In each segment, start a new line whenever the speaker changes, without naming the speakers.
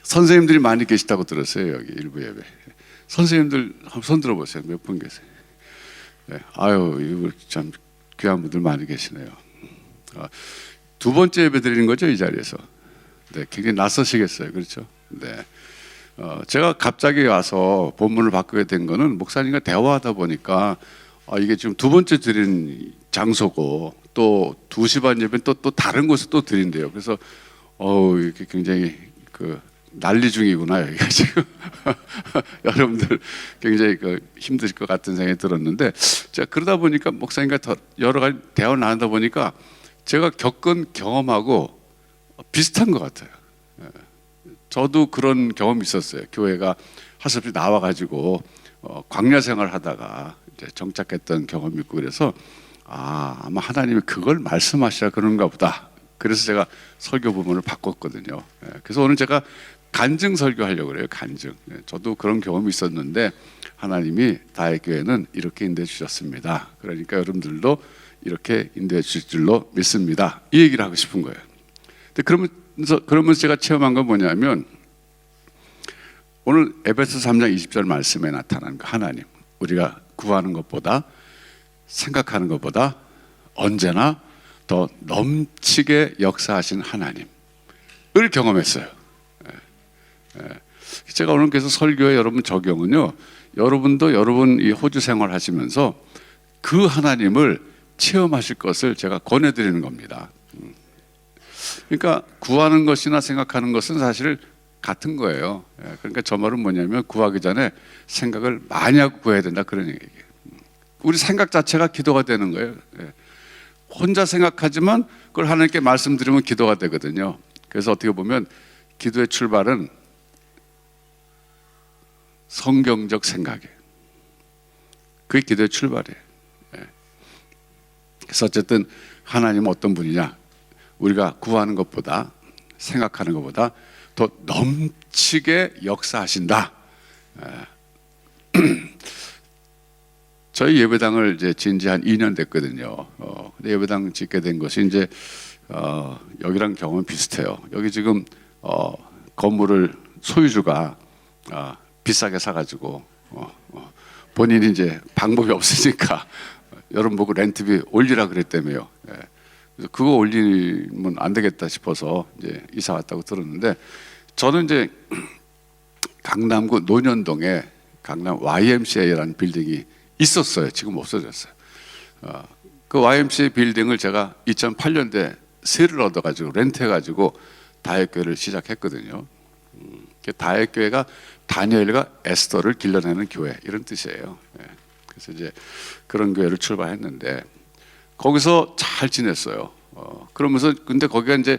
선생님들이 많이 계시다고 들었어요. 여기 일부 예배. 선생님들 한번 손 들어보세요. 몇 분 계세요? 네. 아유, 이거 참 귀한 분들 많이 계시네요. 두 번째 예배 드리는 거죠, 이 자리에서. 네, 굉장히 낯서시겠어요, 그렇죠? 네. 제가 갑자기 와서 본문을 바꾸게 된 거는 목사님과 대화하다 보니까 이게 지금 두 번째 드린 장소고 또 2시 반 예배는 또 다른 곳에 또 드린대요. 그래서 이렇게 굉장히 난리 중이구나 여기가 지금. 여러분들 굉장히 힘드실 것 같은 생각이 들었는데, 제가 그러다 보니까 목사님과 더 여러 가지 대화를 나누다 보니까 제가 겪은 경험하고 비슷한 것 같아요. 저도 그런 경험이 있었어요. 교회가 하수없이 나와가지고 광야 생활을 하다가 이제 정착했던 경험이 있고, 그래서 아마 하나님이 그걸 말씀하시라 그런가 보다. 그래서 제가 설교 부분을 바꿨거든요. 그래서 오늘 제가 간증 설교하려고 그래요. 간증. 저도 그런 경험이 있었는데 하나님이 다윗교회는 이렇게 인도해 주셨습니다. 그러니까 여러분들도 이렇게 인도해 주실 줄로 믿습니다. 이 얘기를 하고 싶은 거예요. 근데 그러면서 제가 체험한 건 뭐냐면, 오늘 에베소 3장 20절 말씀에 나타난 그 하나님, 우리가 구하는 것보다 생각하는 것보다 언제나 더 넘치게 역사하신 하나님을 경험했어요. 제가 오늘 그래서 설교에 여러분 적용은요, 여러분도 여러분 이 호주 생활 하시면서 그 하나님을 체험하실 것을 제가 권해드리는 겁니다. 그러니까 구하는 것이나 생각하는 것은 사실 같은 거예요. 그러니까 저 말은 뭐냐면, 구하기 전에 생각을 많이 하고 구해야 된다, 그런 얘기예요. 우리 생각 자체가 기도가 되는 거예요. 혼자 생각하지만 그걸 하나님께 말씀드리면 기도가 되거든요. 그래서 어떻게 보면 기도의 출발은 성경적 생각이에요. 그게 기도의 출발이에요. 그래서 어쨌든 하나님은 어떤 분이냐, 우리가 구하는 것보다 생각하는 것보다 더 넘치게 역사하신다. 저희 예배당을 이제 지은 지 한 2년 됐거든요. 근데 예배당 짓게 된 것이 이제 여기랑 경험이 비슷해요. 여기 지금 건물을 소유주가 비싸게 사가지고 본인이 이제 방법이 없으니까 여러분 보고 렌트비 올리라 그랬다며요. 그래서 그거 올리면 안 되겠다 싶어서 이제 이사 왔다고 들었는데, 저는 이제 강남구 논현동에 강남 YMCA라는 빌딩이 있었어요. 지금 없어졌어요. 그 YMCA 빌딩을 제가 2008년도에 세를 얻어가지고 렌트해가지고 다윗교회를 시작했거든요. 다윗교회가 다니엘과 에스더를 길러내는 교회, 이런 뜻이에요. 그래서 이제 그런 교회를 출발했는데 거기서 잘 지냈어요. 그러면서 근데 거기가 이제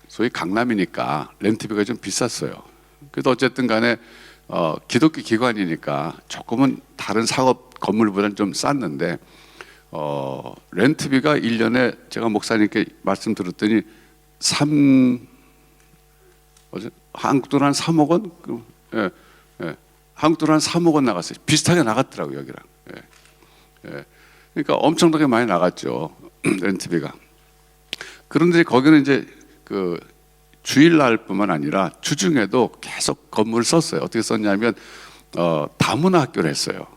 소위 강남이니까 렌트비가 좀 비쌌어요. 그래도 어쨌든 간에 기독교 기관이니까 조금은 다른 사업 건물보다는 좀 쌌는데 렌트비가 1년에 제가 목사님께 말씀드렸더니 한국 돈 한 3억 원? 한국 돈 한 3억 원 나갔어요. 비슷하게 나갔더라고요, 여기랑. 그러니까 엄청나게 많이 나갔죠, 렌트비가. 그런데 거기는 이제 그 주일날뿐만 아니라 주중에도 계속 건물을 썼어요. 어떻게 썼냐면 다문화 학교를 했어요.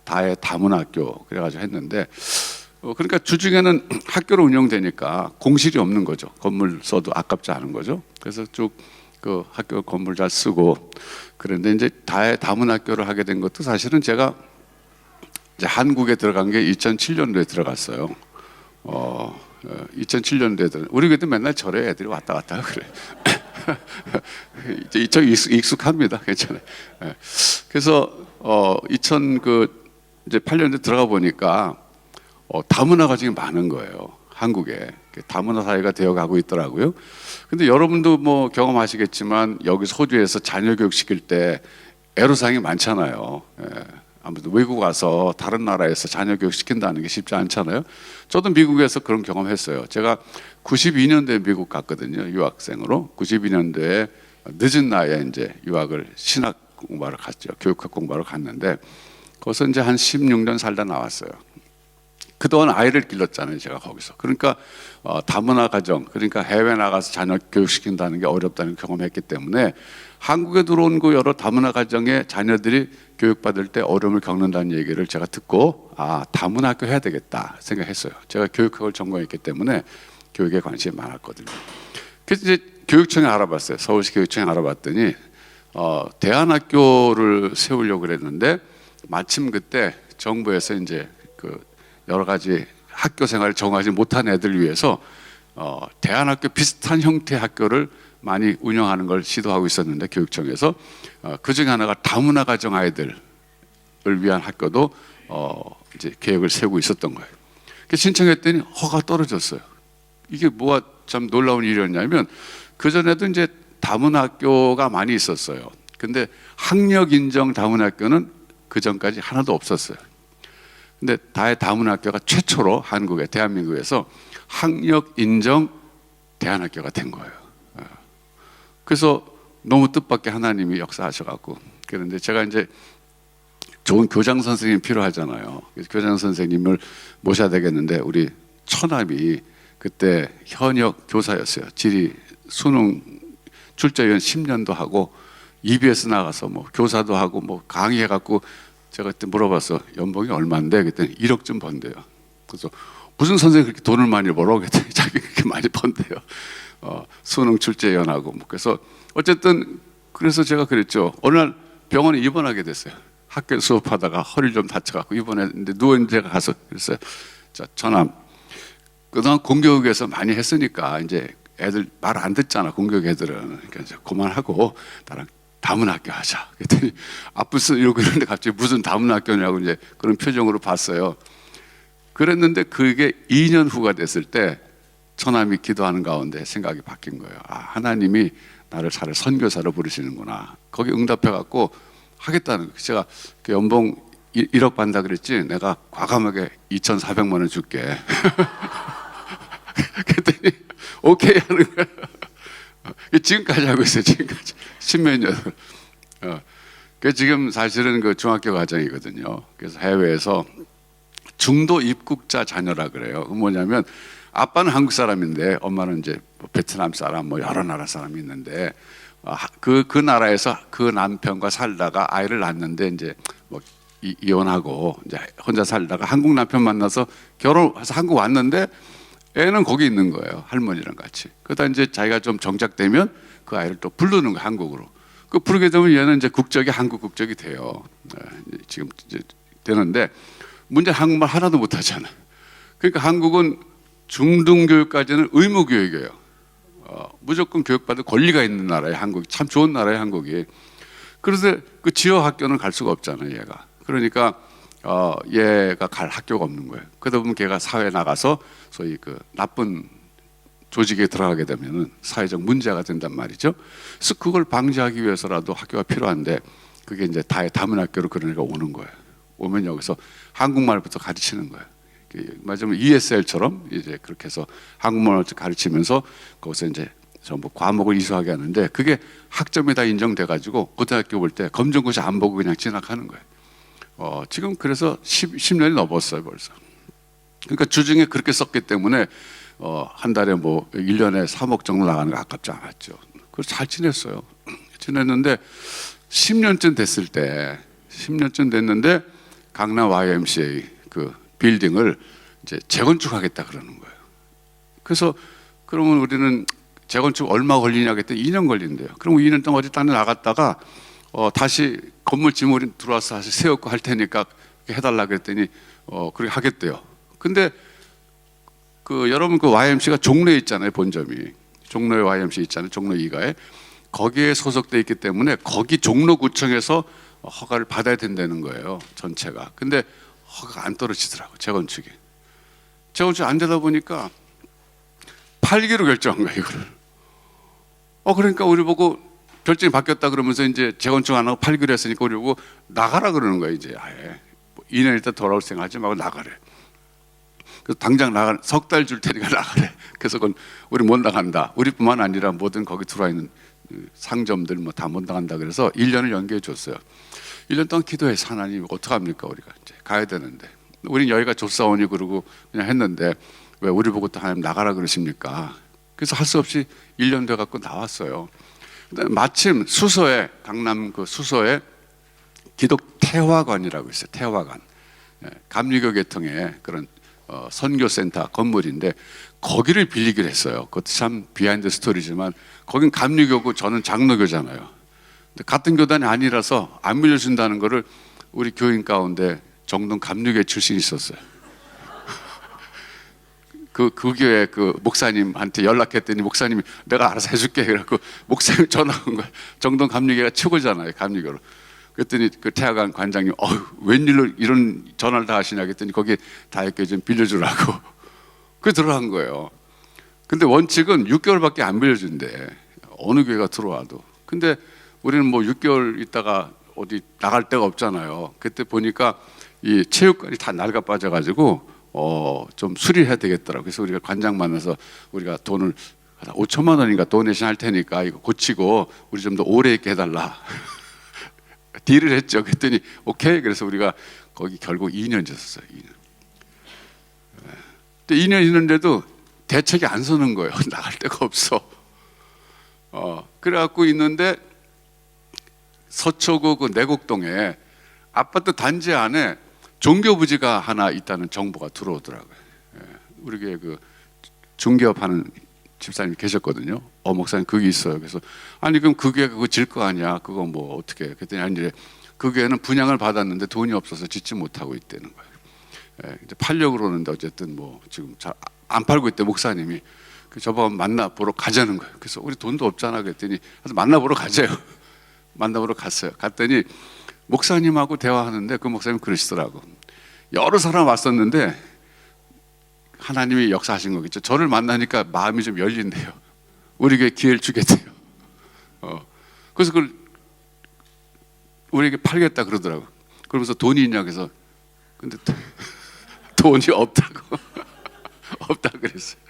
다의 다문화 학교 그래가지고 했는데, 그러니까 주중에는 학교로 운영되니까 공실이 없는 거죠. 건물 써도 아깝지 않은 거죠. 그래서 쭉 그 학교 건물 잘 쓰고. 그런데 이제 다의 다문화 학교를 하게 된 것도 사실은 제가 이제 한국에 들어간 게 2007년도에 들어갔어요. 2007년도에 우리 교회도 맨날 절에 애들이 왔다 갔다 그래. 이제 이쪽 익숙합니다. 괜찮아요. 그래서 2008년도에 들어가 보니까 다문화가 지금 많은 거예요. 한국에 다문화 사회가 되어가고 있더라고요. 근데 여러분도 뭐 경험하시겠지만 여기 호주에서 자녀 교육 시킬 때 애로사항이 많잖아요. 아무튼 외국 와서 다른 나라에서 자녀 교육 시킨다는 게 쉽지 않잖아요. 저도 미국에서 그런 경험했어요. 제가 92년도에 미국 갔거든요. 유학생으로. 92년도에 늦은 나이에 이제 유학을 신학 공부하러 갔죠. 교육학 공부하러 갔는데 거기서 이제 한 16년 살다 나왔어요. 그동안 아이를 길렀잖아요, 제가 거기서. 그러니까 다문화 가정, 그러니까 해외 나가서 자녀 교육시킨다는 게 어렵다는 경험했기 때문에 한국에 들어온 그 여러 다문화 가정의 자녀들이 교육받을 때 어려움을 겪는다는 얘기를 제가 듣고 다문화 학교 해야 되겠다 생각했어요. 제가 교육학을 전공했기 때문에 교육에 관심이 많았거든요. 그래서 이제 교육청에 알아봤어요. 서울시 교육청에 알아봤더니 대안학교를 세우려고 그랬는데 마침 그때 정부에서 이제 그 여러 가지 학교 생활을 정하지 못한 애들 위해서 대안학교 비슷한 형태의 학교를 많이 운영하는 걸 시도하고 있었는데 교육청에서 그 중에 하나가 다문화 가정 아이들을 위한 학교도 이제 계획을 세우고 있었던 거예요. 그래서 신청했더니 허가 떨어졌어요. 이게 뭐가 참 놀라운 일이었냐면 그 전에도 이제 다문화 학교가 많이 있었어요. 근데 학력 인정 다문화 학교는 그 전까지 하나도 없었어요. 근데 다문화 학교가 최초로 한국에 대한민국에서 학력 인정 대안학교가 된 거예요. 그래서 너무 뜻밖의 하나님이 역사하셔갖고 그런데 제가 이제 좋은 교장 선생님이 필요하잖아요. 그래서 교장 선생님을 모셔야 되겠는데 우리 처남이 그때 현역 교사였어요. 지리 수능 출제위원 10년도 하고 EBS 나가서 뭐 교사도 하고 뭐 강의해갖고 제가 그때 물어봤어. 연봉이 얼마인데? 그랬더니 1억쯤 번대요. 그래서 무슨 선생님이 그렇게 돈을 많이 벌어? 그랬더니 자기 그렇게 많이 번대요. 수능 출제위원하고 뭐. 그래서 어쨌든 그래서 제가 그랬죠. 어느 날 병원에 입원하게 됐어요. 학교 수업하다가 허리를 좀 다쳐갖고 입원했는데 누워있는 제가 가서 그랬어요. 자, 전함. 그동안 공교육에서 많이 했으니까 이제 애들 말 안 듣잖아. 공교육 애들은. 그러니까 이제 그만하고 나랑 다문화 학교 하자. 그랬더니 무슨 이러고 있는데 갑자기 무슨 다문화 학교냐고 이제 그런 표정으로 봤어요. 그랬는데 그게 2년 후가 됐을 때 처남이 기도하는 가운데 생각이 바뀐 거예요. 하나님이 나를 차라리 선교사로 부르시는구나. 거기 응답해갖고 하겠다는 거예요. 제가 그 연봉 1억 받는다 그랬지 내가 과감하게 2,400만 원 줄게. 그랬더니 오케이 하는 거야. 지금까지 하고 있어요. 지금까지 10몇 년. 그 지금 사실은 그 중학교 과정이거든요. 그래서 해외에서 중도 입국자 자녀라 그래요. 그 뭐냐면 아빠는 한국 사람인데 엄마는 이제 베트남 사람, 뭐 여러 나라 사람이 있는데 그 나라에서 그 남편과 살다가 아이를 낳았는데 이제 뭐 이혼하고 이제 혼자 살다가 한국 남편 만나서 결혼해서 한국 왔는데 애는 거기 있는 거예요. 할머니랑 같이. 그러다 이제 자기가 좀 정착되면 그 아이를 또 부르는 거예요. 한국으로. 그 부르게 되면 얘는 이제 국적이 한국 국적이 돼요. 지금 이제 되는데 문제 한국말 하나도 못 하잖아. 그러니까 한국은 중등 교육까지는 의무 교육이에요. 무조건 교육받을 권리가 있는 나라예요. 한국이 참 좋은 나라예요. 한국이. 그래서 그 지역 학교는 갈 수가 없잖아요. 얘가. 그러니까 얘가 갈 학교가 없는 거예요. 그러다 보면 걔가 사회에 나가서 소위 그 나쁜 조직에 들어가게 되면은 사회적 문제가 된단 말이죠. 그래서 그걸 방지하기 위해서라도 학교가 필요한데 그게 이제 다문학교로 그런 애가 오는 거예요. 오면 여기서 한국말부터 가르치는 거예요. 맞으면 ESL처럼 이제 그렇게 해서 한국말을 가르치면서 거기서 이제 전부 과목을 이수하게 하는데 그게 학점이 다 인정돼 가지고 고등학교 볼 때 검정고시 안 보고 그냥 진학하는 거예요. 지금 그래서 10년이 넘었어요 벌써. 그러니까 주중에 그렇게 썼기 때문에 한 달에 뭐 1년에 3억 정도 나가는 거 아깝지 않았죠. 그래서 잘 지냈어요. 지냈는데 10년쯤 됐는데 강남 YMCA 그 빌딩을 이제 재건축하겠다 그러는 거예요. 그래서 그러면 우리는 재건축 얼마 걸리냐 그랬더니 2년 걸린대요. 그럼 2년 동안 어디 딴 데 나갔다가 다시 건물 지물이 들어와서 다시 세웠고 할 테니까 해달라 그랬더니 그렇게 하겠대요. 근데 그 여러분 그 YMC가 종로에 있잖아요. 본점이 종로에 YMC 있잖아요. 종로 2가에 거기에 소속돼 있기 때문에 거기 종로구청에서 허가를 받아야 된다는 거예요. 전체가. 근데 허가가 안 떨어지더라고. 재건축이 안 되다 보니까 8기로 결정한 거예요. 이거를. 그러니까 우리 보고 결정이 바뀌었다 그러면서 이제 재건축 안 하고 8기로 했으니까 우리 보고 나가라 그러는 거예요. 이제 아예 2년 있다 돌아올 생각하지 말고 나가래. 그래서 당장 나가 석 달 줄 테니까 나가래. 그래서 그건 우리 못 나간다. 우리뿐만 아니라 모든 거기 들어와 있는 상점들 뭐 다 못 나간다. 그래서 1년을 연기해 줬어요. 1년 동안 기도해서 하나님 어떡합니까 우리가 이제 가야 되는데 우린 여기가 조사원이 그러고 그냥 했는데 왜 우리 보고 또 하나님 나가라 그러십니까? 그래서 할 수 없이 1년 돼 갖고 나왔어요. 근데 마침 수서에, 강남 그 수서에 기독 태화관이라고 있어요. 태화관. 감리교 계통의 그런 선교센터 건물인데 거기를 빌리기로 했어요. 그것도 참 비하인드 스토리지만 거긴 감리교고 저는 장로교잖아요. 근데 같은 교단이 아니라서 안 빌려준다는 거를 우리 교인 가운데 정동 감리교회 출신이 있었어요. 그 교회 그 목사님한테 연락했더니 목사님이 내가 알아서 해줄게. 그래갖고 목사님 전화 온 거야. 정동 감리교회가 최고잖아요. 감리교로. 그랬더니 그 태화관 관장님, 웬일로 이런 전화를 다 하시냐 했더니 거기 다이어트 좀 빌려주라고. 그게 들어간 거예요. 근데 원칙은 6개월밖에 안 빌려준대. 어느 교회가 들어와도. 근데 우리는 뭐 6개월 있다가 어디 나갈 데가 없잖아요. 그때 보니까 이 체육관이 다 낡아 빠져가지고 좀 수리해야 되겠더라고요. 그래서 우리가 관장 만나서 우리가 돈을 5천만 원인가 도네이션 할 테니까 이거 고치고 우리 좀 더 오래 있게 해달라. 딜을 했죠. 그랬더니 오케이. 그래서 우리가 거기 결국 2년 있었어요. 2년. 근데 2년 있는데도 대책이 안 서는 거예요. 나갈 데가 없어. 그래갖고 있는데 서초구 그 내곡동에 아파트 단지 안에 종교부지가 하나 있다는 정보가 들어오더라고요. 우리 교회 그 중개업하는 집사님이 계셨거든요. 목사님 그게 있어요. 그래서 아니 그럼 그 교회 그거 질 거 아니야? 그거 뭐 어떻게? 그랬더니 아니 그 교회는 분양을 받았는데 돈이 없어서 짓지 못하고 있다는 거예요. 이제 팔려고 그러는데 어쨌든 뭐 지금 잘 안 팔고 있대 목사님이. 저번 만나보러 가자는 거예요. 그래서 우리 돈도 없잖아 그랬더니 만나보러 가자요. 만나보러 갔어요. 갔더니 목사님하고 대화하는데 그 목사님 그러시더라고. 여러 사람 왔었는데 하나님이 역사하신 거겠죠. 저를 만나니까 마음이 좀 열린대요. 우리에게 기회를 주겠대요. 그래서 그걸 우리에게 팔겠다 그러더라고. 그러면서 돈이 있냐 그래서 근데 돈이 없다고 없다 그랬어요.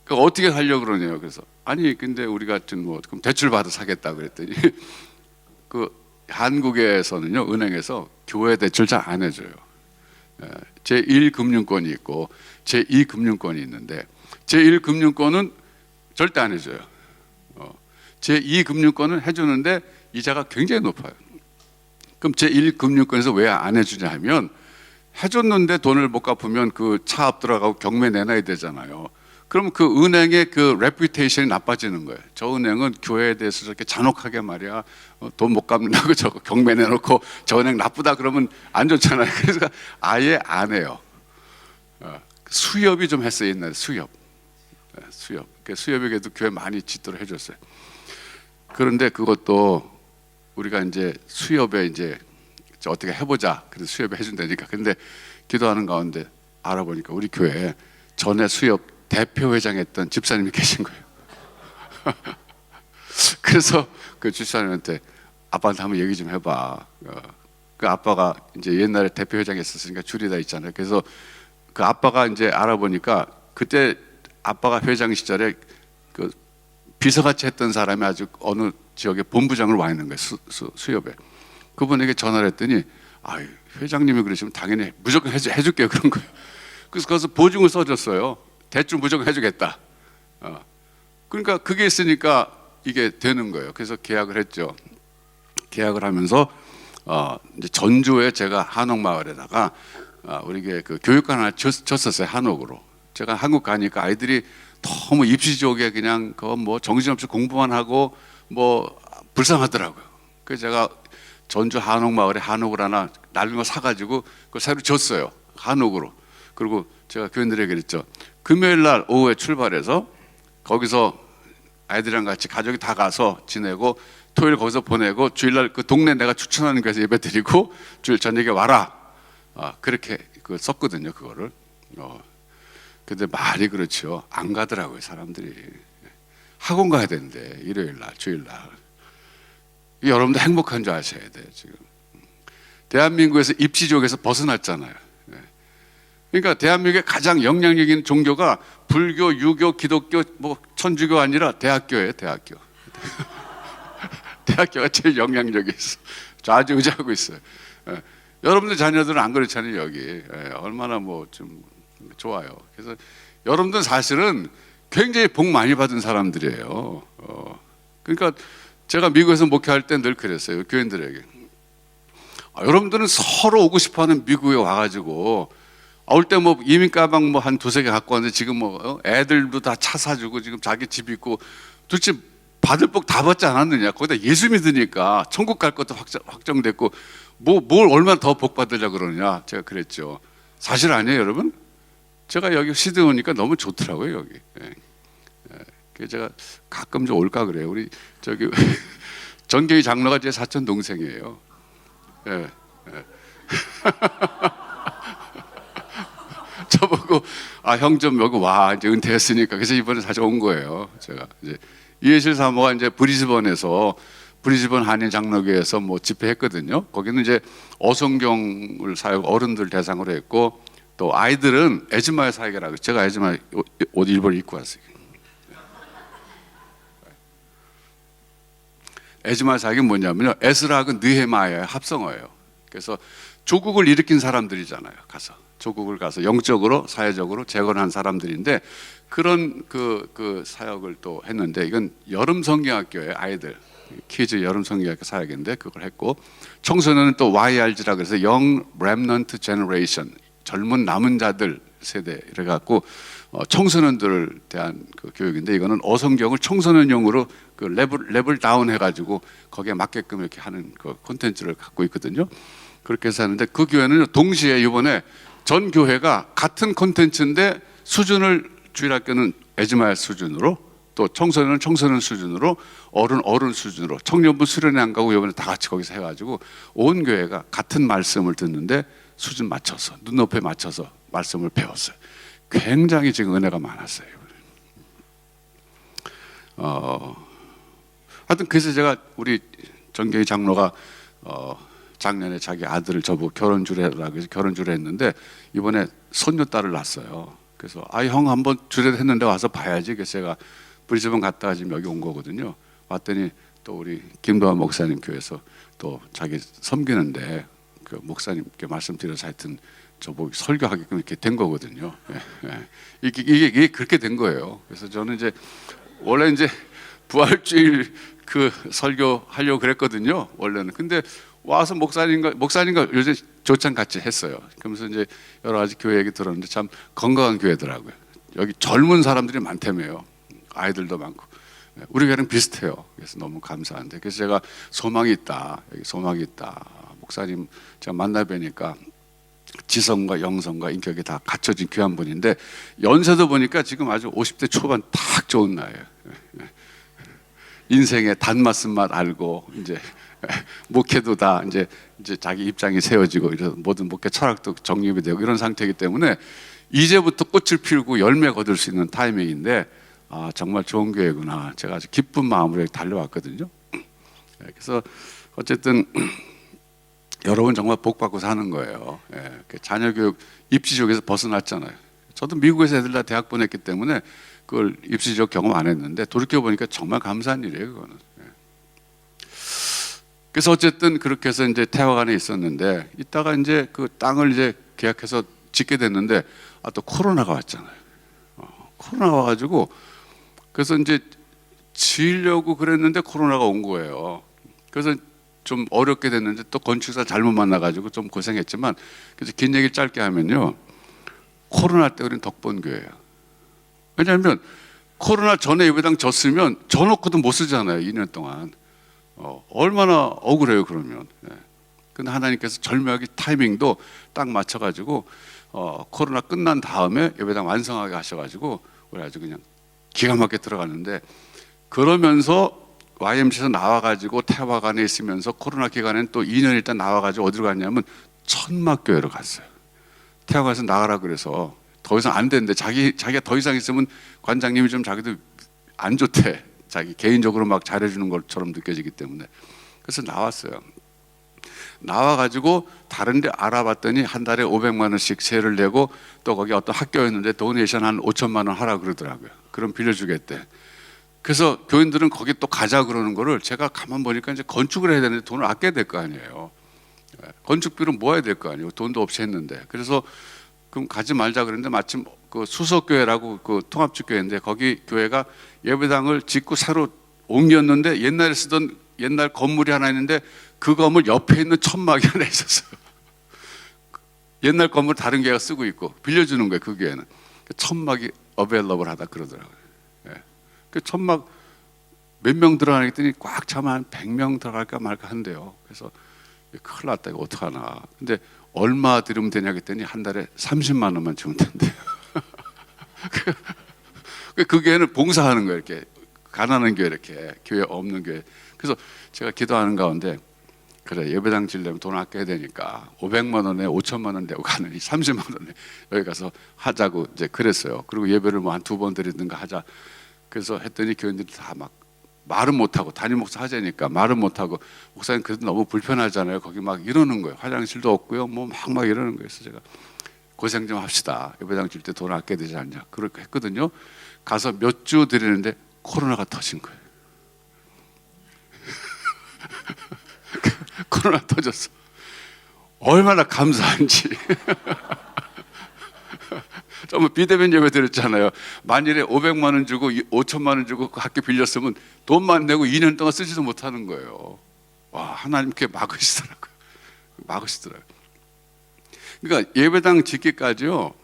그러니까 어떻게 하려고 그러냐요. 그래서 아니 근데 우리가 좀 뭐 그럼 대출 받아 사겠다 그랬더니 그 한국에서는요 은행에서 교회 대출 잘 안 해줘요. 제1금융권이 있고 제2금융권이 있는데 제1금융권은 절대 안 해줘요. 제2금융권은 해주는데 이자가 굉장히 높아요. 그럼 제1금융권에서 왜 안 해주냐 하면 해줬는데 돈을 못 갚으면 그 차압 들어가고 경매 내놔야 되잖아요. 그러면 그 은행의 그 레퓨테이션이 나빠지는 거예요. 저 은행은 교회에 대해서 저렇게 잔혹하게 말이야 돈 못 갚는다고 저거 경매 내놓고 저 은행 나쁘다 그러면 안 좋잖아요. 그래서 아예 안 해요. 수협이 좀 했어요. 옛날에 수협. 수협에게도 교회 많이 짓도록 해줬어요. 그런데 그것도 우리가 이제 수협에 이제 어떻게 해보자. 그래서 수협에 해준다니까. 근데 기도하는 가운데 알아보니까 우리 교회에 전에 수협 대표회장 했던 집사님이 계신 거예요. 그래서 그 집사님한테 아빠한테 한번 얘기 좀 해봐. 그 아빠가 이제 옛날에 대표회장 했었으니까 줄이 다 있잖아요. 그래서 그 아빠가 이제 알아보니까 그때 아빠가 회장 시절에 그 비서같이 했던 사람이 아주 어느 지역에 본부장으로 와 있는 거예요. 수협에. 그분에게 전화를 했더니 회장님이 그러시면 당연히 무조건 해줄게요. 그런 거예요. 그래서 거기서 보증을 써줬어요. 대출 무조건 해주겠다. 그러니까 그게 있으니까 이게 되는 거예요. 그래서 계약을 했죠. 계약을 하면서 이제 전주에 제가 한옥마을에다가 우리 그 교육관 하나 줬었어요. 한옥으로. 제가 한국 가니까 아이들이 너무 입시족에 그냥 그 뭐 정신없이 공부만 하고 뭐 불쌍하더라고요. 그래서 제가 전주 한옥마을에 한옥을 하나 낡은 거 사가지고 그걸 새로 줬어요. 한옥으로. 그리고 제가 교인들에게 그랬죠. 금요일 날 오후에 출발해서 거기서 아이들이랑 같이 가족이 다 가서 지내고 토요일 거기서 보내고 주일날 그 동네 내가 추천하는 곳에서 예배 드리고 주일 저녁에 와라. 그렇게 썼거든요. 그거를. 근데 말이 그렇죠. 안 가더라고요. 사람들이. 학원 가야 되는데 일요일 날 주일 날. 여러분도 행복한 줄 아셔야 돼요. 지금 대한민국에서 입시족에서 벗어났잖아요. 그러니까 대한민국의 가장 영향력 있는 종교가 불교, 유교, 기독교, 뭐 천주교 아니라 대학교예요. 대학교. 대학교가 제일 영향력이 있어. 좌지우지하고 있어요. 여러분들 자녀들은 안 그렇잖아요. 여기 얼마나 뭐 좀 좋아요. 그래서 여러분들 사실은 굉장히 복 많이 받은 사람들이에요. 그러니까 제가 미국에서 목회할 때 늘 그랬어요. 교인들에게 여러분들은 서로 오고 싶어하는 미국에 와가지고 올 때 뭐 이민 가방 뭐 한 두세 개 갖고 왔는데 지금 뭐 애들도 다 차 사주고 지금 자기 집 있고 도대체 받을 복 다 받지 않았느냐? 거기다 예수 믿으니까 천국 갈 것도 확정됐고 뭘 얼마나 더 복 받으려 그러냐? 제가 그랬죠. 사실 아니에요, 여러분? 제가 여기 시드니 오니까 너무 좋더라고요, 여기. 그래서 제가 가끔 좀 올까 그래요. 우리 저기 정교희 장로가 제 사촌 동생이에요. 예. 저보고 형 좀 여기 와 이제 은퇴했으니까 그래서 이번에 사실 온 거예요. 제가 이제 이해실 사모가 이제 브리즈번 한인 장로교회에서 뭐 집회했거든요. 거기는 이제 어성경을 사역 어른들 대상으로 했고 또 아이들은 에즈마의 사역이라고 제가 에즈마 옷 일부러 입고 왔어요. 에즈마 사역이 뭐냐면요, 에스라하고 느헤마야의 합성어예요. 그래서 조국을 일으킨 사람들이잖아요. 가서 조국을 가서 영적으로 사회적으로 재건한 사람들인데 그런 그 사역을 또 했는데 이건 여름 성경학교의 아이들 키즈 여름 성경학교 사역인데 그걸 했고 청소년은 또 YRG라 그래서 Young Remnant Generation 젊은 남은 자들 세대 이래 갖고 청소년들을 대한 그 교육인데 이거는 어성경을 청소년용으로 그 레벨 다운 해가지고 거기에 맞게끔 이렇게 하는 그 콘텐츠를 갖고 있거든요. 그렇게 해서 하는데 그 교회는 동시에 이번에 전 교회가 같은 콘텐츠인데 수준을 주일학교는 에즈마야 수준으로 또 청소년은 청소년 수준으로 어른 수준으로 청년부 수련회 안 가고 이번에 다 같이 거기서 해가지고 온 교회가 같은 말씀을 듣는데 수준 맞춰서 눈높이에 맞춰서 말씀을 배웠어요. 굉장히 지금 은혜가 많았어요. 하여튼 그래서 제가 우리 정경희 장로가 작년에 자기 아들을 저보고 결혼주례라고 해서 결혼주례 했는데 이번에 손녀딸을 낳았어요. 그래서 형 한번 주례 했는데 와서 봐야지. 그래서 제가 브리즈번 갔다가 지금 여기 온 거거든요. 왔더니 또 우리 김도환 목사님 교회에서 또 자기 섬기는데 그 목사님께 말씀드려서 하여튼 저보고 설교하게끔 이렇게 된 거거든요. 이게 그렇게 된 거예요. 그래서 저는 이제 원래 이제 부활주일 그 설교 하려고 그랬거든요. 원래는. 근데 와서 목사님과 요새 조찬 같이 했어요. 그러면서 이제 여러 가지 교회 얘기 들었는데 참 건강한 교회더라고요. 여기 젊은 사람들이 많다며요. 아이들도 많고. 우리 교회랑 비슷해요. 그래서 너무 감사한데. 그래서 제가 소망이 있다. 여기 소망이 있다. 목사님 제가 만나 뵈니까 지성과 영성과 인격이 다 갖춰진 귀한 분인데 연세도 보니까 지금 아주 50대 초반 딱 좋은 나이에요. 인생의 단맛 맛 알고 이제 목회도 다 이제 자기 입장이 세워지고 이런 모든 목회 철학도 정립이 되고 이런 상태이기 때문에 이제부터 꽃을 피우고 열매 거둘 수 있는 타이밍인데 정말 좋은 교회구나. 제가 아주 기쁜 마음으로 달려왔거든요. 그래서 어쨌든 여러분 정말 복 받고 사는 거예요. 자녀 교육 입시 쪽에서 벗어났잖아요. 저도 미국에서 애들 다 대학 보냈기 때문에 그걸 입시적 경험 안 했는데 돌이켜 보니까 정말 감사한 일이에요, 그거는. 그래서 어쨌든 그렇게 해서 이제 태화관에 있었는데 이따가 이제 그 땅을 이제 계약해서 짓게 됐는데 또 코로나가 왔잖아요. 코로나가 와가지고 그래서 이제 지으려고 그랬는데 코로나가 온 거예요. 그래서 좀 어렵게 됐는데 또 건축사 잘못 만나가지고 좀 고생했지만 그래서 긴 얘기 짧게 하면요, 코로나 때 우리는 덕본교회예요. 왜냐하면 코로나 전에 예배당 졌으면 져놓고도 못 쓰잖아요. 2년 동안. 얼마나 억울해요 그러면. 근데 하나님께서 절묘하게 타이밍도 딱 맞춰가지고 코로나 끝난 다음에 예배당 완성하게 하셔가지고 우리 아주 그냥 기가 막히게 들어갔는데 그러면서 YMC에서 나와가지고 태화관에 있으면서 코로나 기간에는 또 2년 있다 나와가지고 어디로 갔냐면 천막교회로 갔어요. 태화관에서 나가라 그래서 더 이상 안 되는데 자기가 더 이상 있으면 관장님이 좀 자기도 안 좋대. 자기 개인적으로 막 잘해주는 것처럼 느껴지기 때문에. 그래서 나왔어요. 나와가지고 다른 데 알아봤더니 한 달에 500만 원씩 세를 내고 또 거기 어떤 학교였는데 도네이션 한 5천만 원 하라 그러더라고요. 그럼 빌려주겠대. 그래서 교인들은 거기 또 가자 그러는 거를 제가 가만 보니까 이제 건축을 해야 되는데 돈을 아껴야 될 거 아니에요. 건축비로 모아야 될 거 아니에요. 돈도 없이 했는데. 그래서 그럼 가지 말자 그랬는데 마침 그 수석교회라고 그 통합주교회인데 거기 교회가 예배당을 짓고 새로 옮겼는데 옛날에 쓰던 옛날 건물이 하나 있는데 그 건물 옆에 있는 천막이 하나 있었어요. 옛날 건물 다른 교회가 쓰고 있고 빌려주는 거예요. 그 교회는. 천막이 어베일러블하다 그러더라고요. 예. 그 천막 몇 명 들어가나 했더니 꽉 차면 한 100명 들어갈까 말까 한대요. 그래서 큰일 났다, 이거 어떡하나. 근데 얼마 들으면 되냐 했더니 한 달에 30만 원만 주면 된대요. 그 교회는 봉사하는 거예요. 이렇게 가난한 교회, 이렇게 교회 없는 교회. 그래서 제가 기도하는 가운데 그래, 예배당 지려면 돈 아껴야 되니까 500만 원에 5천만 원 내고 가느니 30만 원에 여기 가서 하자고 이제 그랬어요. 그리고 예배를 뭐 한 2번 드리든가 하자. 그래서 했더니 교인들이 다 막 말은 못하고, 담임 목사 하자니까 말은 못하고, 목사님 그래도 너무 불편하잖아요. 거기 막 이러는 거예요. 화장실도 없고요. 뭐 막 이러는 거예요. 그래서 제가 고생 좀 합시다. 예배당 줄 때 돈 아껴야 되지 않냐. 그렇게 했거든요. 가서 몇 주 드리는데 코로나가 터진 거예요. 코로나 터졌어. 얼마나 감사한지. 좀 비대면 예배 드렸잖아요. 만일에 500만 원 주고 5천만 원 주고 그 학교 빌렸으면 돈만 내고 2년 동안 쓰지도 못하는 거예요. 와, 하나님께 막으시더라고요. 막으시더라고요. 그러니까 예배당 짓기까지요,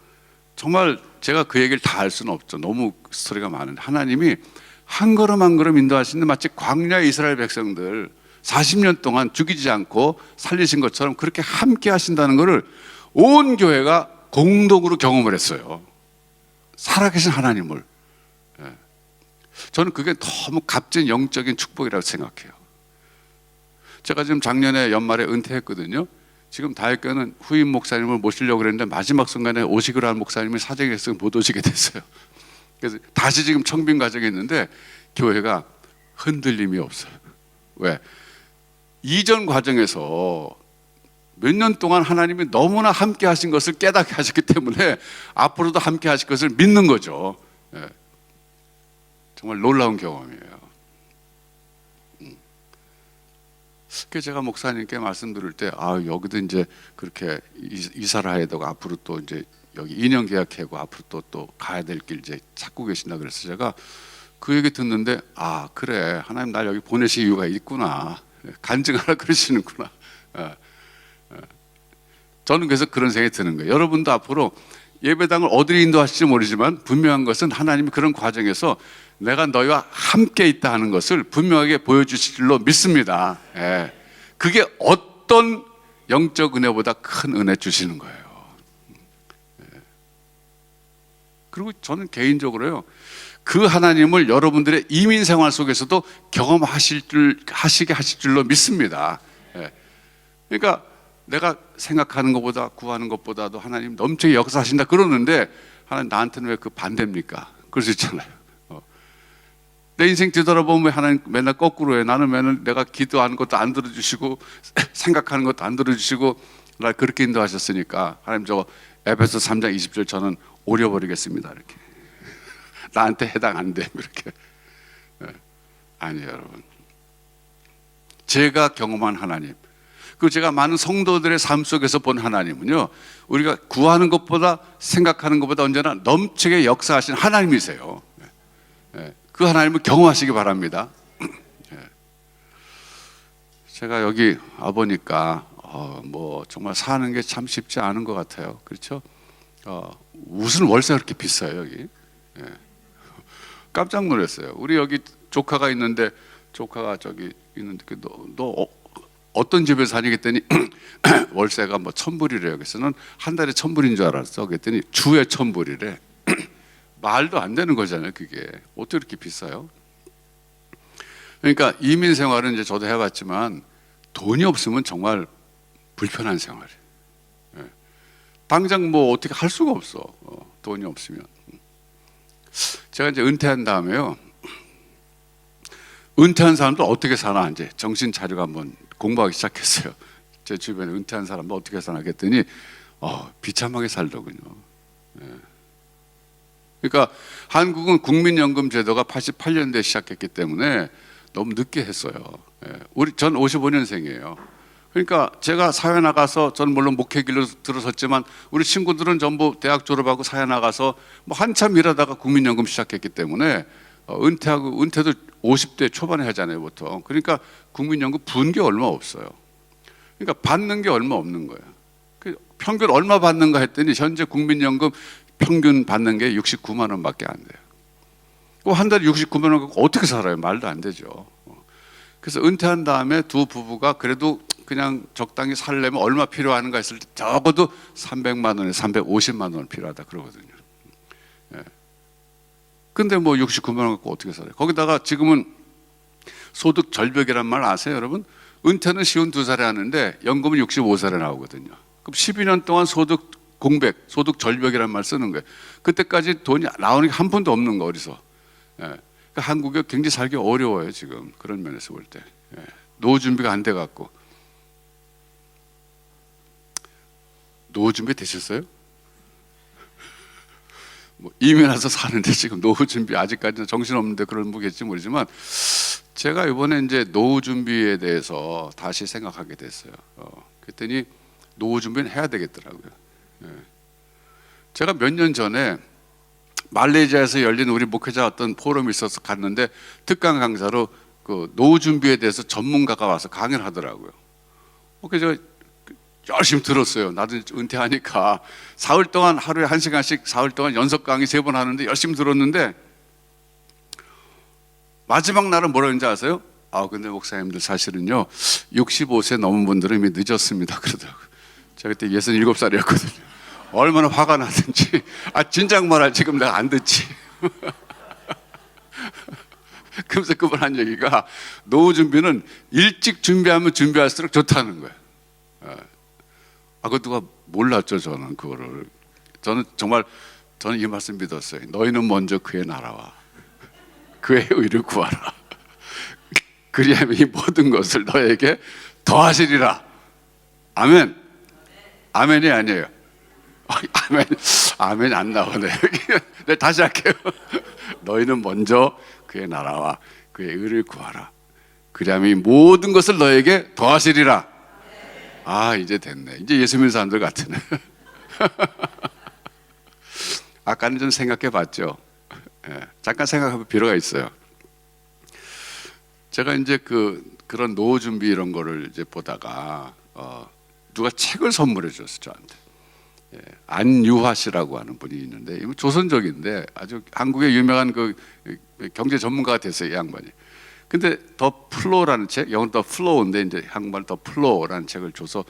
정말 제가 그 얘기를 다 할 수는 없죠. 너무 스토리가 많은데 하나님이 한 걸음 한 걸음 인도하시는, 마치 광야 이스라엘 백성들 40년 동안 죽이지 않고 살리신 것처럼 그렇게 함께 하신다는 것을 온 교회가 공동으로 경험을 했어요. 살아계신 하나님을. 저는 그게 너무 값진 영적인 축복이라고 생각해요. 제가 지금 작년에 연말에 은퇴했거든요. 지금 다윗교회는 후임 목사님을 모시려고 그랬는데 마지막 순간에 오시기로 한 목사님이 사정이 있어서 못 오시게 됐어요. 그래서 다시 지금 청빙 과정에 있는데 교회가 흔들림이 없어요. 왜? 이전 과정에서 몇 년 동안 하나님이 너무나 함께 하신 것을 깨닫게 하셨기 때문에 앞으로도 함께 하실 것을 믿는 거죠. 정말 놀라운 경험이에요. 그래서 제가 목사님께 말씀드릴 때, 여기도 이제 그렇게 이사를 해야 되고 앞으로 또 이제 여기 2년 계약하고 앞으로 또 가야 될 길 이제 찾고 계신다 그래서 제가 그 얘기 듣는데, 그래, 하나님 날 여기 보내실 이유가 있구나, 간증하라 그러시는구나. 저는 그래서 그런 생각이 드는 거예요. 여러분도 앞으로 예배당을 어디로 인도하실지 모르지만 분명한 것은 하나님이 그런 과정에서 내가 너희와 함께 있다 하는 것을 분명하게 보여주실 줄로 믿습니다. 그게 어떤 영적 은혜보다 큰 은혜 주시는 거예요. 그리고 저는 개인적으로요, 그 하나님을 여러분들의 이민 생활 속에서도 하시게 하실 줄로 믿습니다. 그러니까 내가 생각하는 것보다 구하는 것보다도 하나님 넘치게 역사하신다 그러는데, 하나님 나한테는 왜 그 반대입니까? 그럴 수 있잖아요. 내 인생 뒤돌아보면 하나님 맨날 거꾸로 해. 나는 맨날 내가 기도하는 것도 안 들어주시고 생각하는 것도 안 들어주시고 날 그렇게 인도하셨으니까 하나님 저 에베소 3장 20절 저는 오려버리겠습니다, 이렇게. 나한테 해당 안 돼, 이렇게. 아니에요, 여러분. 제가 경험한 하나님, 그리고 제가 많은 성도들의 삶 속에서 본 하나님은요, 우리가 구하는 것보다 생각하는 것보다 언제나 넘치게 역사하신 하나님이세요. 그 하나님을 경험하시기 바랍니다. 제가 여기 와보니까 뭐 정말 사는 게 참 쉽지 않은 것 같아요. 그렇죠? 무슨 월세가 그렇게 비싸요, 여기? 깜짝 놀랐어요. 우리 여기 조카가 있는데, 조카가 저기 있는데 너 어떤 집에서 사니 했더니 월세가 뭐 1,000불이래요. 그래서 는 한 달에 1,000불인 줄 알았어. 그랬더니 주에 1,000불이래. 말도 안 되는 거잖아요, 그게. 어떻게 이렇게 비싸요? 그러니까 이민 생활은 이제 저도 해봤지만 돈이 없으면 정말 불편한 생활이에요. 당장 뭐 어떻게 할 수가 없어, 돈이 없으면. 제가 이제 은퇴한 다음에요, 은퇴한 사람도 어떻게 사나 이제 정신 차리고 한번 공부하기 시작했어요. 제 주변에 은퇴한 사람도 어떻게 사나 했더니 비참하게 살더군요. 그러니까 한국은 국민연금 제도가 88년대에 시작했기 때문에 너무 늦게 했어요. 전 55년생이에요. 그러니까 제가 사회 나가서 저는 물론 목회 길로 들어섰지만 우리 친구들은 전부 대학 졸업하고 사회 나가서 뭐 한참 일하다가 국민연금 시작했기 때문에 은퇴도 50대 초반에 하잖아요 보통. 그러니까 국민연금 분 게 얼마 없어요. 그러니까 받는 게 얼마 없는 거예요. 평균 얼마 받는가 했더니 현재 국민연금 평균 받는 게 69만 원밖에 안 돼요. 한 달에 69만 원 갖고 어떻게 살아요? 말도 안 되죠. 그래서 은퇴한 다음에 두 부부가 그래도 그냥 적당히 살려면 얼마 필요한가 했을 때 적어도 300만 원에 350만 원 필요하다 그러거든요. 예. 근데 뭐 69만 원 갖고 어떻게 살아요? 거기다가 지금은 소득 절벽이란 말 아세요, 여러분? 은퇴는 쉬운 2살에 하는데 연금은 65살에 나오거든요. 그럼 12년 동안 소득 공백, 소득 절벽이란 말 쓰는 거예요. 그때까지 돈이 나오는 게 한 푼도 없는 거 어디서? 예. 그러니까 한국이 굉장히 살기 어려워요 지금 그런 면에서 볼 때. 예. 노후 준비가 안 돼 갖고. 노후 준비 되셨어요? 뭐 이미 나서 사는데 지금 노후 준비 아직까지는 정신 없는데 그런 분겠지 모르지만 제가 이번에 이제 노후 준비에 대해서 다시 생각하게 됐어요. 그랬더니 노후 준비는 해야 되겠더라고요. 예. 제가 몇 년 전에 말레이시아에서 열린 우리 목회자 어떤 포럼이 있어서 갔는데 특강 강사로 그 노후 준비에 대해서 전문가가 와서 강연을 하더라고요. 그래서 제가 열심히 들었어요. 나도 은퇴하니까 사흘 동안 하루에 1시간씩 사흘 동안 연속 강의 3번 하는데 열심히 들었는데 마지막 날은 뭐라 그런지 아세요? 근데 목사님들 사실은요 65세 넘은 분들은 이미 늦었습니다 그러더라고요. 제가 그때 67살이었거든요. 얼마나 화가 나든지 진작 말할 지금 내가 안 듣지. 그러면서 그분 한 얘기가 노후 준비는 일찍 준비하면 준비할수록 좋다는 거예요. 그거 누가 몰랐죠 저는 그거를. 저는 이 말씀 믿었어요. 너희는 먼저 그의 나라와 그의 의를 구하라. 그리하면 이 모든 것을 너에게 더하시리라. 아멘. 아멘이 아니에요. 아멘 안 나오네. 네, 다시 할게요. 너희는 먼저 그의 나라와 그의 의를 구하라. 그리하면 이 모든 것을 너에게 더하시리라. 이제 됐네. 이제 예수 믿는 사람들 같으네. 아까는 좀 생각해 봤죠. 잠깐 생각해볼 필요가 있어요. 제가 이제 그런 노후 준비 이런 거를 이제 보다가 누가 책을 선물해 줬어요 저한테. 안유화 씨라고 하는 분이 있는데 이거 조선족인데 아주 한국의 유명한 그 경제 전문가가 됐어요 이 양반이. 근데 더 플로우라는 책, 영어 더 플로우인데 이제 한국말 더 플로우라는 책을 줘서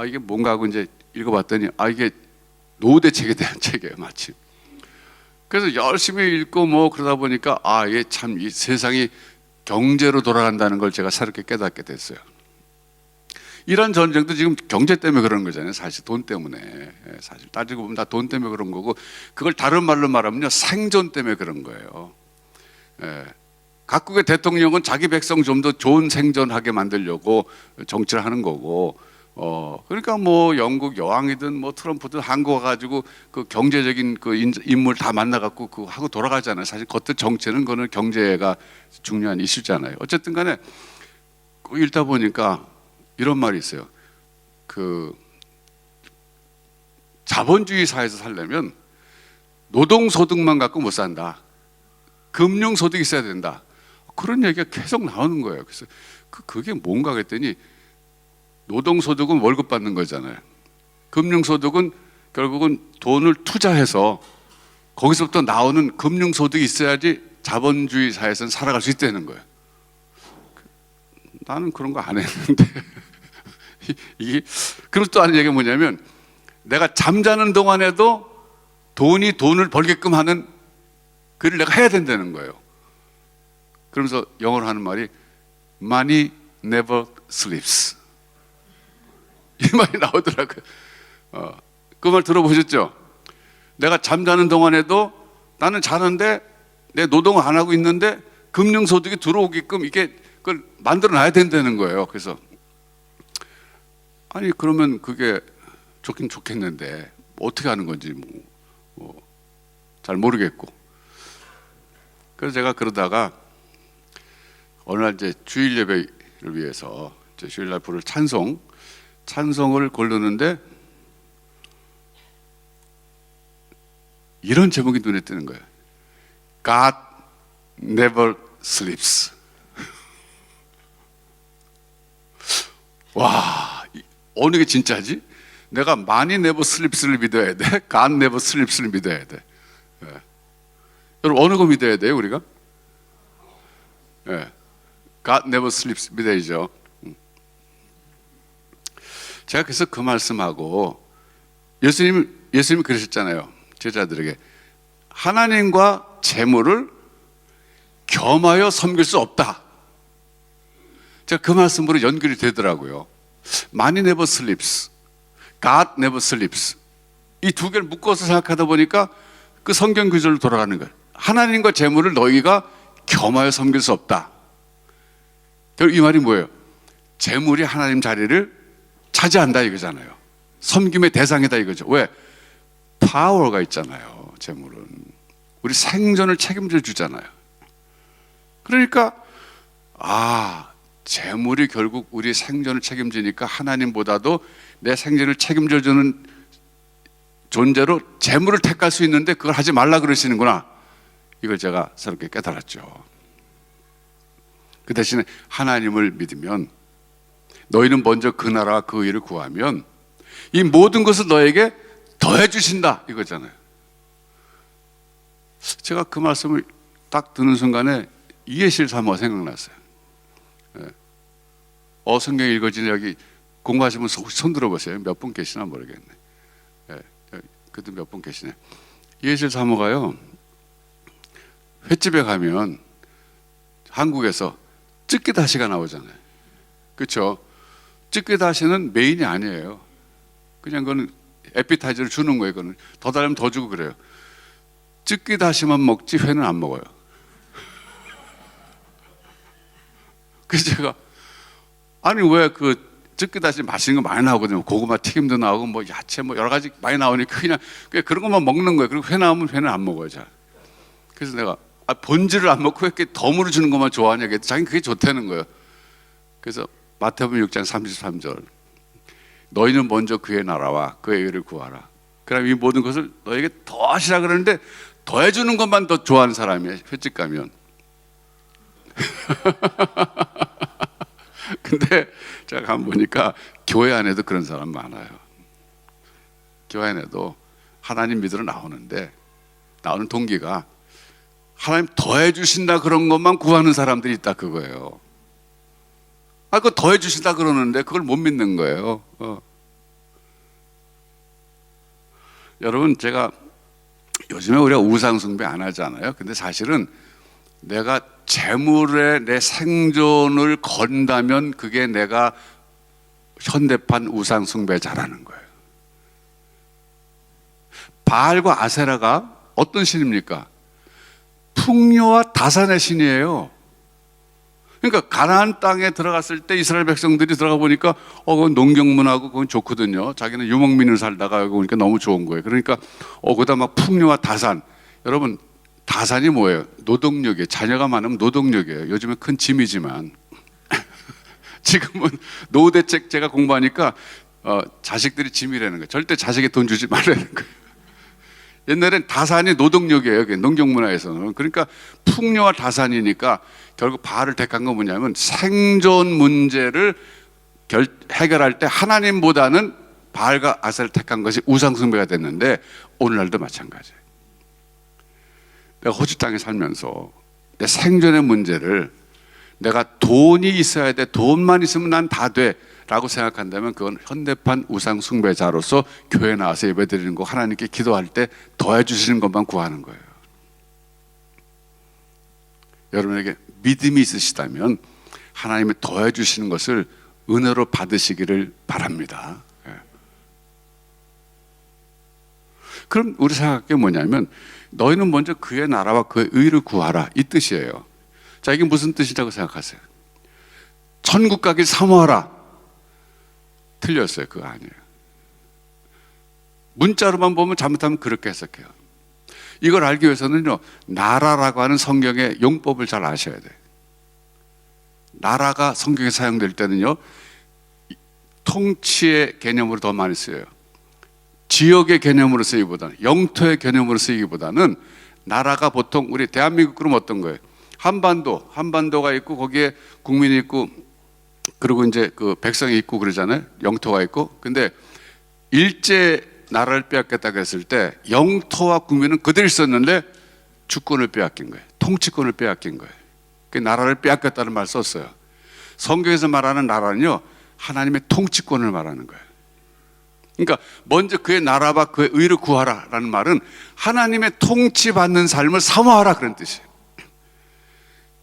이게 뭔가 하고 이제 읽어봤더니 이게 노후 대책에 대한 책이에요 마침. 그래서 열심히 읽고 뭐 그러다 보니까 이게 참 이 세상이 경제로 돌아간다는 걸 제가 새롭게 깨닫게 됐어요. 이란 전쟁도 지금 경제 때문에 그런 거잖아요. 사실 돈 때문에. 사실 따지고 보면 다 돈 때문에 그런 거고 그걸 다른 말로 말하면요 생존 때문에 그런 거예요. 각국의 대통령은 자기 백성 좀 더 좋은 생존하게 만들려고 정치를 하는 거고 그러니까 뭐 영국 여왕이든 뭐 트럼프든 한국 와가지고 그 경제적인 그 인물 다 만나갖고 그 하고 돌아가잖아요. 사실 겉들 정치는 그거는 경제가 중요한 이슈잖아요. 어쨌든 간에 읽다 보니까 이런 말이 있어요. 그 자본주의 사회에서 살려면 노동소득만 갖고 못 산다. 금융소득이 있어야 된다. 그런 얘기가 계속 나오는 거예요. 그래서 그게 뭔가 했더니 노동소득은 월급 받는 거잖아요. 금융소득은 결국은 돈을 투자해서 거기서부터 나오는 금융소득이 있어야지 자본주의 사회에서는 살아갈 수 있다는 거예요. 나는 그런 거 안 했는데 이게 그리고 또 하는 얘기가 뭐냐면 내가 잠자는 동안에도 돈이 돈을 벌게끔 하는 그를 내가 해야 된다는 거예요. 그러면서 영어로 하는 말이 Money never sleeps 이 말이 나오더라고요. 그 말 들어보셨죠? 내가 잠자는 동안에도 나는 자는데 내 노동을 안 하고 있는데 금융소득이 들어오게끔 이게 그걸 만들어 놔야 된다는 거예요. 그래서 그러면 그게 좋긴 좋겠는데 어떻게 하는 건지 잘 모르겠고 그래서 제가 그러다가 어느 날 이제 주일 예배를 위해서 주일날 부를 찬송 찬송을 고르는데 이런 제목이 눈에 띄는 거예요. God never sleeps. 와, 어느 게 진짜지? 내가 많이 never sleeps를 믿어야 돼? God never sleeps를 믿어야 돼? 예. 여러분, 어느 거 믿어야 돼요, 우리가? 예. God never sleeps 믿어야죠. 제가 그래서 그 말씀하고 예수님이 그러셨잖아요. 제자들에게 하나님과 재물을 겸하여 섬길 수 없다. 제가 그 말씀으로 연결이 되더라고요. Money never sleeps, God never sleeps. 이 두 개를 묶어서 생각하다 보니까 그 성경 구절로 돌아가는 거예요. 하나님과 재물을 너희가 겸하여 섬길 수 없다. 결국 이 말이 뭐예요? 재물이 하나님 자리를 차지한다 이거잖아요. 섬김의 대상이다 이거죠. 왜? 파워가 있잖아요. 재물은 우리 생존을 책임져 주잖아요. 그러니까 재물이 결국 우리 생존을 책임지니까 하나님보다도 내 생존을 책임져 주는 존재로 재물을 택할 수 있는데 그걸 하지 말라 그러시는구나. 이걸 제가 새롭게 깨달았죠. 그 대신에 하나님을 믿으면 너희는 먼저 그 나라와 그 의를 구하면 이 모든 것을 너에게 더해 주신다 이거잖아요. 제가 그 말씀을 딱 듣는 순간에 이해실 사모가 생각났어요. 성경 읽어지는 여기 공부하시면 손 들어보세요. 몇 분 계시나 모르겠네. 그래도 몇 분 계시네. 이해실 사모가요, 횟집에 가면 한국에서 찌개다시가 나오잖아요. 그렇죠? 찌개다시는 메인이 아니에요. 그냥 그건 에피타이저를 주는 거예요. 그거는 더 달라면 더 주고 그래요. 찌개다시만 먹지 회는 안 먹어요. 그래서 제가 아니 왜 그 찌개다시 맛있는 거 많이 나오거든요. 고구마 튀김도 나오고 뭐 야채 뭐 여러 가지 많이 나오니까 그냥 그런 것만 먹는 거예요. 그리고 회 나오면 회는 안 먹어요. 잘. 그래서 내가 본질을 안 먹고 왜 이렇게 덤으로 주는 것만 좋아하냐 그랬더니 자기는 그게 좋다는 거예요. 그래서 마태복음 6장 33절 너희는 먼저 그의 나라와 그의 의를 구하라. 그럼 이 모든 것을 너에게 더하시라 그러는데 더해주는 것만 더 좋아하는 사람이에요. 횟집 가면. 근데 제가 가면 보니까 교회 안에도 그런 사람 많아요. 교회 안에도 하나님 믿으러 나오는데 나오는 동기가 하나님 더해 주신다 그런 것만 구하는 사람들이 있다 그거예요. 그거 더해 주신다 그러는데 그걸 못 믿는 거예요. 여러분 제가 요즘에 우리가 우상 숭배 안 하잖아요. 근데 사실은 내가 재물에 내 생존을 건다면 그게 내가 현대판 우상 숭배자라는 거예요. 바알과 아세라가 어떤 신입니까? 풍요와 다산의 신이에요. 그러니까 가나안 땅에 들어갔을 때 이스라엘 백성들이 들어가 보니까 그건 농경문하고 그건 좋거든요. 자기는 유목민으로 살다가 여기 오니까 너무 좋은 거예요. 그러니까 거기다 막 풍요와 다산. 여러분 다산이 뭐예요? 노동력이에요. 자녀가 많으면 노동력이에요. 요즘에 큰 짐이지만 지금은 노후대책 제가 공부하니까 자식들이 짐이라는 거예요. 절대 자식에 돈 주지 말라는 거예요. 옛날엔 다산이 노동력이에요. 농경문화에서는. 그러니까 풍요와 다산이니까 결국 바알을 택한 건 뭐냐면 생존 문제를 해결할 때 하나님보다는 바알과 아세를 택한 것이 우상숭배가 됐는데 오늘날도 마찬가지예요. 내가 호주 땅에 살면서 내 생존의 문제를 내가 돈이 있어야 돼, 돈만 있으면 난 다 돼 라고 생각한다면 그건 현대판 우상 숭배자로서 교회 나와서 예배드리는 거 하나님께 기도할 때 더해 주시는 것만 구하는 거예요. 여러분에게 믿음이 있으시다면 하나님이 더해 주시는 것을 은혜로 받으시기를 바랍니다. 그럼 우리 생각할 게 뭐냐면 너희는 먼저 그의 나라와 그의 의를 구하라 이 뜻이에요. 자, 이게 무슨 뜻이라고 생각하세요? 천국 가길 사모하라. 틀렸어요. 그거 아니에요. 문자로만 보면 잘못하면 그렇게 해석해요. 이걸 알기 위해서는요, 나라라고 하는 성경의 용법을 잘 아셔야 돼요. 나라가 성경에 사용될 때는요, 통치의 개념으로 더 많이 쓰여요. 지역의 개념으로 쓰기보다는, 영토의 개념으로 쓰기보다는 나라가 보통 우리 대한민국 그럼 어떤 거예요? 한반도가 있고 거기에 국민이 있고 그리고 이제 그 백성이 있고 그러잖아요. 영토가 있고. 근데 일제 나라를 빼앗겼다고 했을 때 영토와 국민은 그대로 있었는데 주권을 빼앗긴 거예요. 통치권을 빼앗긴 거예요. 그 나라를 빼앗겼다는 말 썼어요. 성경에서 말하는 나라는요, 하나님의 통치권을 말하는 거예요. 그러니까 먼저 그의 나라와 그의 의를 구하라라는 말은 하나님의 통치받는 삶을 사모하라 그런 뜻이에요.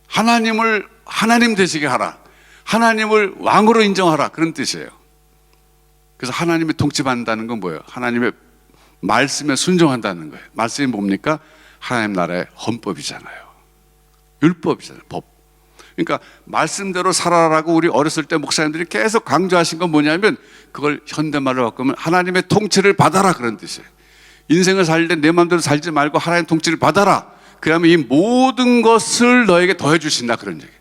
하나님을 하나님 되시게 하라. 하나님을 왕으로 인정하라 그런 뜻이에요. 그래서 하나님의 통치받는다는 건 뭐예요? 하나님의 말씀에 순종한다는 거예요. 말씀이 뭡니까? 하나님 나라의 헌법이잖아요. 율법이잖아요. 법. 그러니까 말씀대로 살아라라고 우리 어렸을 때 목사님들이 계속 강조하신 건 뭐냐면 그걸 현대말로 바꾸면 하나님의 통치를 받아라 그런 뜻이에요. 인생을 살 때 내 마음대로 살지 말고 하나님의 통치를 받아라. 그러면 이 모든 것을 너에게 더해 주신다 그런 얘기예요.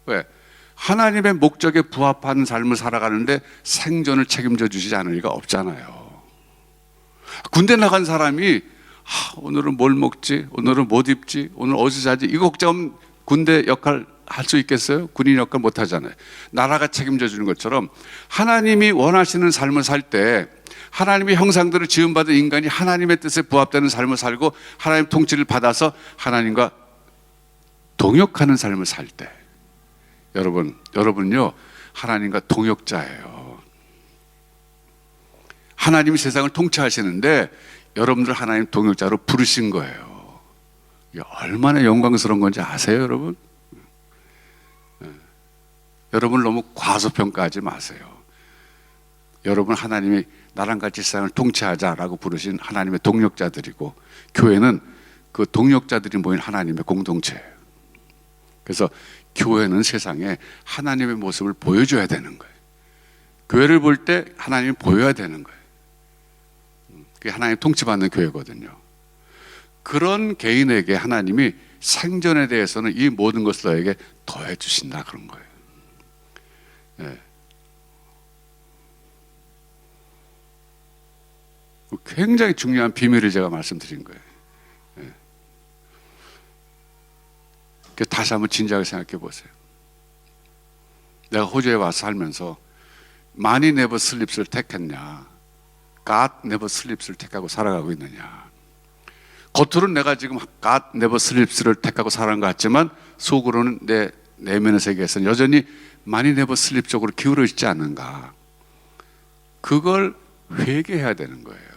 왜? 하나님의 목적에 부합하는 삶을 살아가는데 생존을 책임져 주시지 않을 리가 없잖아요. 군대 나간 사람이 오늘은 뭘 먹지? 오늘은 못 입지? 오늘 어디서 자지? 이거 걱정하면 군대 역할 할 수 있겠어요? 군인 역할 못 하잖아요. 나라가 책임져 주는 것처럼 하나님이 원하시는 삶을 살 때 하나님의 형상대로 지음받은 인간이 하나님의 뜻에 부합되는 삶을 살고 하나님 통치를 받아서 하나님과 동역하는 삶을 살 때 여러분요 하나님과 동역자예요. 하나님이 세상을 통치하시는데 여러분들 하나님 동역자로 부르신 거예요. 이게 얼마나 영광스러운 건지 아세요, 여러분? 여러분 너무 과소평가하지 마세요. 여러분 하나님이 나랑 같이 세상을 통치하자라고 부르신 하나님의 동역자들이고 교회는 그 동역자들이 모인 하나님의 공동체예요. 그래서 교회는 세상에 하나님의 모습을 보여줘야 되는 거예요. 교회를 볼 때 하나님이 보여야 되는 거예요. 그게 하나님 통치받는 교회거든요. 그런 개인에게 하나님이 생존에 대해서는 이 모든 것을 너에게 더해 주신다 그런 거예요. 네. 굉장히 중요한 비밀을 제가 말씀드린 거예요. 네. 다시 한번 진지하게 생각해 보세요. 내가 호주에 와서 살면서 많이 네버 슬립스를 택했냐, God never slips를 택하고 살아가고 있느냐. 겉으로는 내가 지금 God never slips를 택하고 살아가는 것 같지만 속으로는 내 내면의 세계에서는 여전히 많이 never slip 쪽으로 기울어 있지 않는가. 그걸 회개해야 되는 거예요.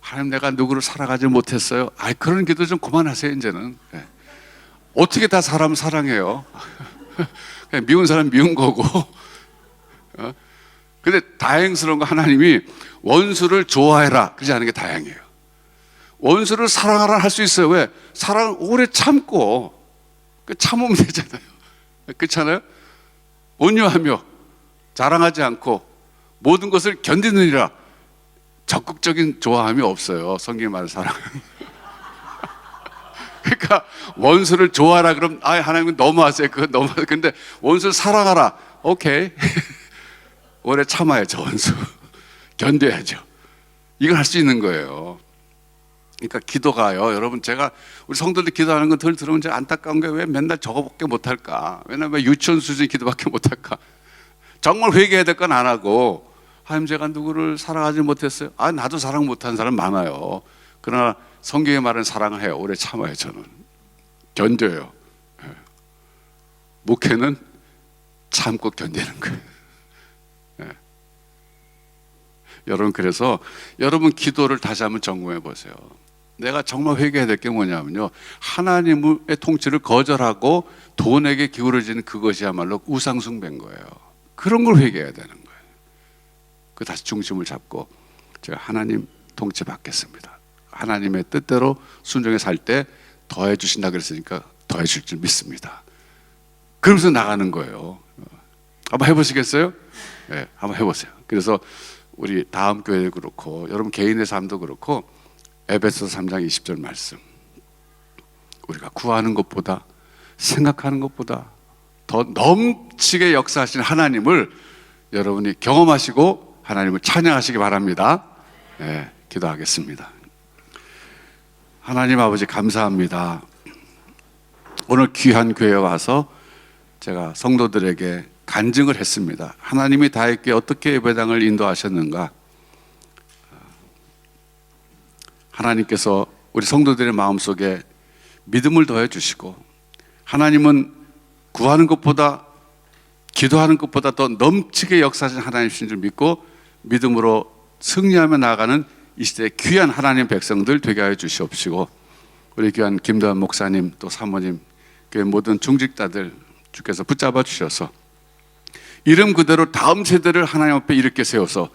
하나님 내가 누구를 살아가지 못했어요. 그런 기도 좀 그만하세요 이제는. 네. 어떻게 다 사람 사랑해요. 그냥 미운 사람 미운 거고. 근데 다행스러운 거 하나님이 원수를 좋아해라 그러지 않은 게 다행이에요. 원수를 사랑하라 할 수 있어요. 왜? 사랑을 오래 참고 참으면 되잖아요. 그렇잖아요? 온유하며 자랑하지 않고 모든 것을 견디느니라. 적극적인 좋아함이 없어요. 성경에 말하는 사랑은. 그러니까 원수를 좋아하라 그럼 하나님은 너무하세요. 그건 너무하세요. 근데 원수를 사랑하라. 오케이. 오래 참아야죠. 원수 견뎌야죠. 이걸 할 수 있는 거예요. 그러니까 기도가요, 여러분 제가 우리 성도들 기도하는 건 덜 들으면 제가 안타까운 게 왜 맨날 저거밖에 못할까? 왜냐면 유치원 수준 기도밖에 못할까? 정말 회개해야 될 건 안 하고 하나님 제가 누구를 사랑하지 못했어요. 나도 사랑 못한 사람 많아요. 그러나 성경에 말하는 사랑을 해요. 오래 참아요. 저는 견뎌요. 목회는 참고 견디는 거예요. 여러분 그래서 여러분 기도를 다시 한번 점검해 보세요. 내가 정말 회개해야 될 게 뭐냐면요, 하나님의 통치를 거절하고 돈에게 기울어지는 그것이야말로 우상숭배인 거예요. 그런 걸 회개해야 되는 거예요. 그 다시 중심을 잡고 제가 하나님 통치 받겠습니다. 하나님의 뜻대로 순종해 살 때 더해 주신다 그랬으니까 더해 줄 줄 믿습니다. 그러면서 나가는 거예요. 한번 해보시겠어요? 네, 한번 해보세요. 그래서 우리 다음 교회도 그렇고 여러분 개인의 삶도 그렇고 에베소서 3장 20절 말씀, 우리가 구하는 것보다 생각하는 것보다 더 넘치게 역사하시는 하나님을 여러분이 경험하시고 하나님을 찬양하시기 바랍니다. 네, 기도하겠습니다. 하나님 아버지 감사합니다. 오늘 귀한 교회에 와서 제가 성도들에게 간증을 했습니다. 하나님이 다윗께 어떻게 예배당을 인도하셨는가, 하나님께서 우리 성도들의 마음속에 믿음을 더해 주시고, 하나님은 구하는 것보다 기도하는 것보다 더 넘치게 역사하신 하나님이신 줄 믿고 믿음으로 승리하며 나아가는 이 시대의 귀한 하나님 백성들 되게 하여 주시옵시고, 우리 귀한 김도환 목사님 또 사모님 교회 모든 중직자들 주께서 붙잡아 주셔서 이름 그대로 다음 세대를 하나님 앞에 일으켜 세워서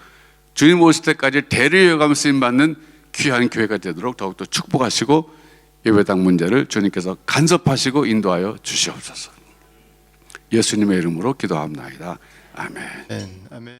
주님 오실 때까지 대를 이어가며 쓰임받는 귀한 교회가 되도록 더욱더 축복하시고 예배당 문제를 주님께서 간섭하시고 인도하여 주시옵소서. 예수님의 이름으로 기도합나이다. 아멘.
아멘.